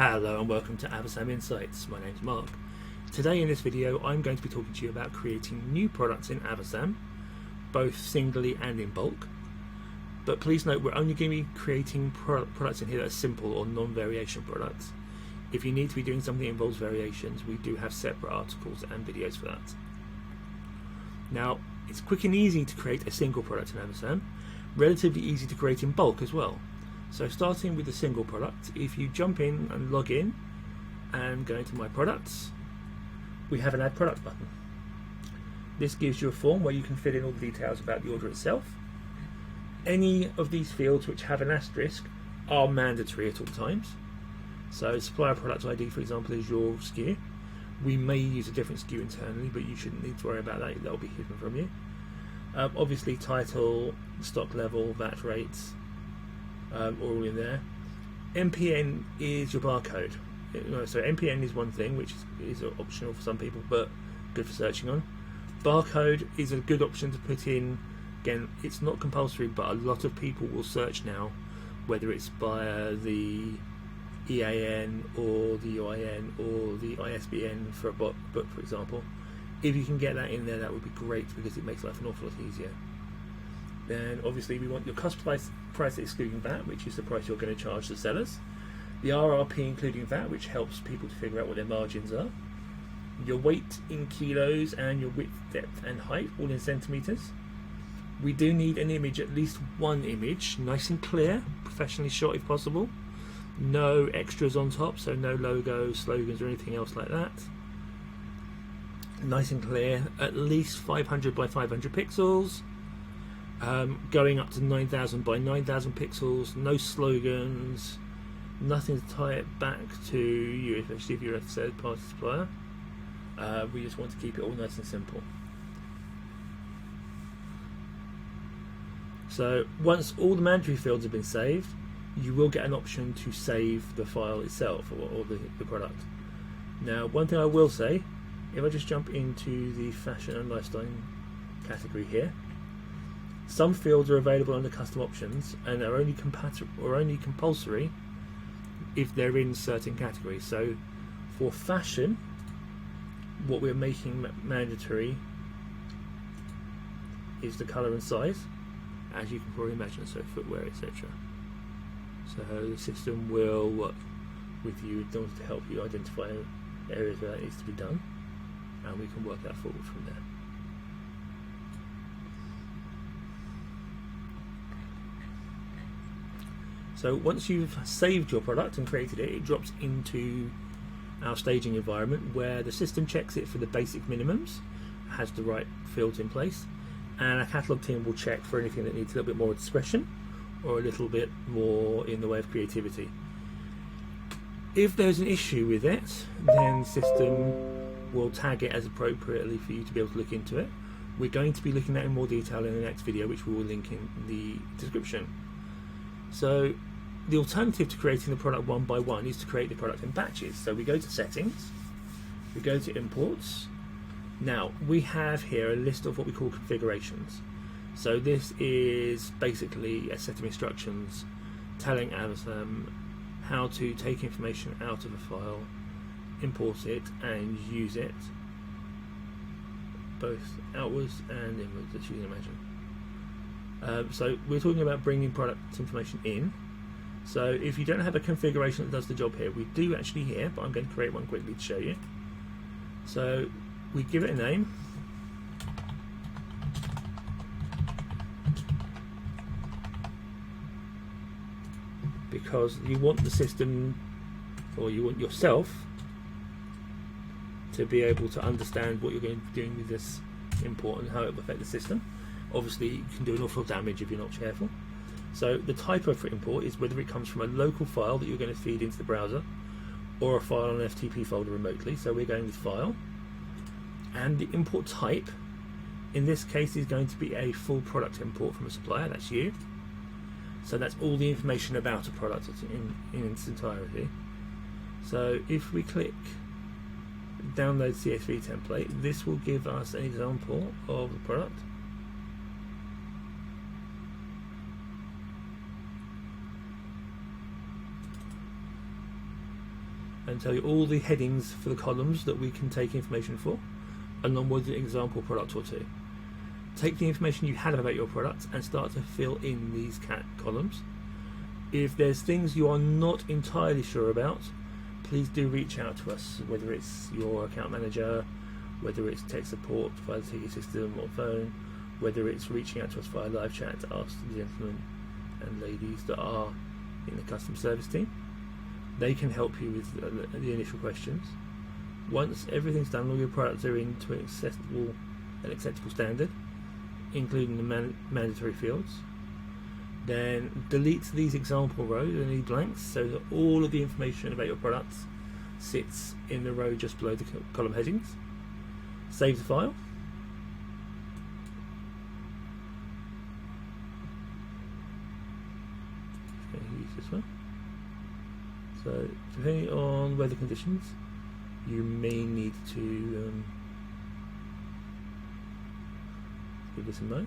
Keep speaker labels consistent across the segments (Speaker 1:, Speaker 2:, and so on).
Speaker 1: Hello and welcome to Avasam Insights. My name's Mark. Today in this video I'm going to be talking to you about creating new products in Avasam, both singly and in bulk. But please note we're only going to be creating products in here that are simple or non-variation products. If you need to be doing something that involves variations, we do have separate articles and videos for that. Now, it's quick and easy to create a single product in Avasam, relatively easy to create in bulk as well. So starting with the single product, if you jump in and log in and go into My Products, we have an Add Product button. This gives you a form where you can fill in all the details about the order itself. Any of these fields which have an asterisk are mandatory at all times. So supplier product ID, for example, is your SKU. We may use a different SKU internally, but you shouldn't need to worry about that. That will be hidden from you. Obviously title, stock level, VAT rates, all in there. MPN is your barcode. So MPN is one thing which is optional for some people but good for searching on. Barcode is a good option to put in. Again, it's not compulsory, but a lot of people will search now, whether it's via the EAN or the UIN or the ISBN for a book, for example. If you can get that in there, that would be great because it makes life an awful lot easier. Then obviously we want your cost price excluding VAT, which is the price you're going to charge the sellers. The RRP including VAT, which helps people to figure out what their margins are. Your weight in kilos and your width, depth and height, all in centimetres. We do need an image, at least one image, nice and clear, professionally shot if possible. No extras on top, so no logos, slogans or anything else like that. Nice and clear, at least 500 by 500 pixels. Going up to 9,000 by 9,000 pixels, no slogans, nothing to tie it back to you, especially if you're a third-party supplier. We just want to keep it all nice and simple. So once all the mandatory fields have been saved, you will get an option to save the file itself or the product. Now, one thing I will say, if I just jump into the fashion and lifestyle category here, some fields are available under custom options and are only compulsory if they're in certain categories. So for fashion, what we're making mandatory is the colour and size, as you can probably imagine, so footwear, etc. So the system will work with you in order to help you identify areas where that needs to be done, and we can work that forward from there. So once you've saved your product and created it, it drops into our staging environment where the system checks it for the basic minimums, has the right fields in place, and our catalogue team will check for anything that needs a little bit more discretion or a little bit more in the way of creativity. If there's an issue with it, then the system will tag it as appropriately for you to be able to look into it. We're going to be looking at it in more detail in the next video, which we will link in the description. So the alternative to creating the product one by one is to create the product in batches. So we go to settings, we go to imports. Now we have here a list of what we call configurations. So this is basically a set of instructions telling Avasam how to take information out of a file, import it and use it both outwards and inwards, as you can imagine. So we're talking about bringing product information in. So if you don't have a configuration that does the job here, we do actually here, but I'm going to create one quickly to show you. So we give it a name. Because you want the system, or you want yourself to be able to understand what you're going to be doing with this import and how it will affect the system. Obviously you can do an awful damage if you're not careful. So the type of import is whether it comes from a local file that you're going to feed into the browser or a file on an FTP folder remotely. So we're going with file. And the import type in this case is going to be a full product import from a supplier, that's you. So that's all the information about a product in its entirety. So if we click download CSV template, this will give us an example of the product. and tell you all the headings for the columns that we can take information for, along with an example product or two. Take the information you had about your product and start to fill in these columns. If there's things you are not entirely sure about, please do reach out to us, whether it's your account manager, whether it's tech support via the ticket system or phone, whether it's reaching out to us via live chat to ask the gentlemen and ladies that are in the customer service team. They can help you with the initial questions. Once everything's done, all your products are into an acceptable standard, including the mandatory fields, then delete these example rows and any blanks so that all of the information about your products sits in the row just below the column headings. Save the file. Just going to use this one. So depending on weather conditions, you may need to give this a no,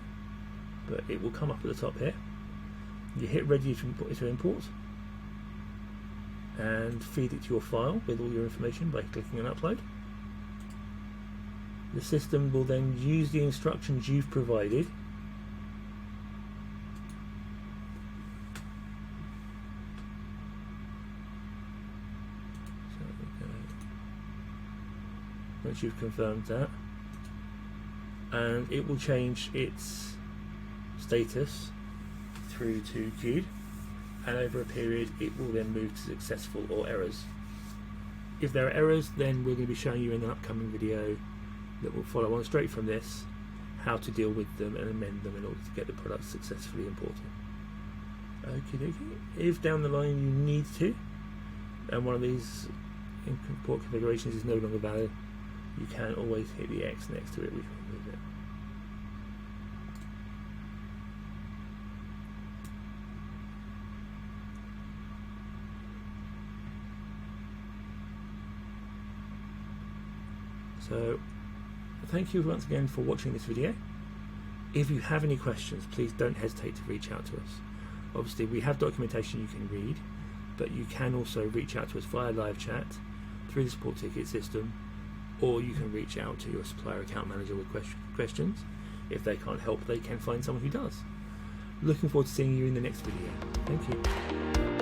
Speaker 1: but it will come up at the top here. You hit ready to import and feed it to your file with all your information by clicking on upload. The system will then use the instructions you've provided once you've confirmed that, and it will change its status through to queued, and over a period it will then move to successful or errors. If there are errors, then we're going to be showing you in an upcoming video that will follow on straight from this how to deal with them and amend them in order to get the product successfully imported. Okie dokie. If down the line you need to, and one of these import configurations is no longer valid, you can always hit the X next to it, which will remove it. So thank you once again for watching this video. If you have any questions, please don't hesitate to reach out to us. Obviously we have documentation you can read, but you can also reach out to us via live chat through the support ticket system, or you can reach out to your supplier account manager with questions. If they can't help, they can find someone who does. Looking forward to seeing you in the next video. Thank you.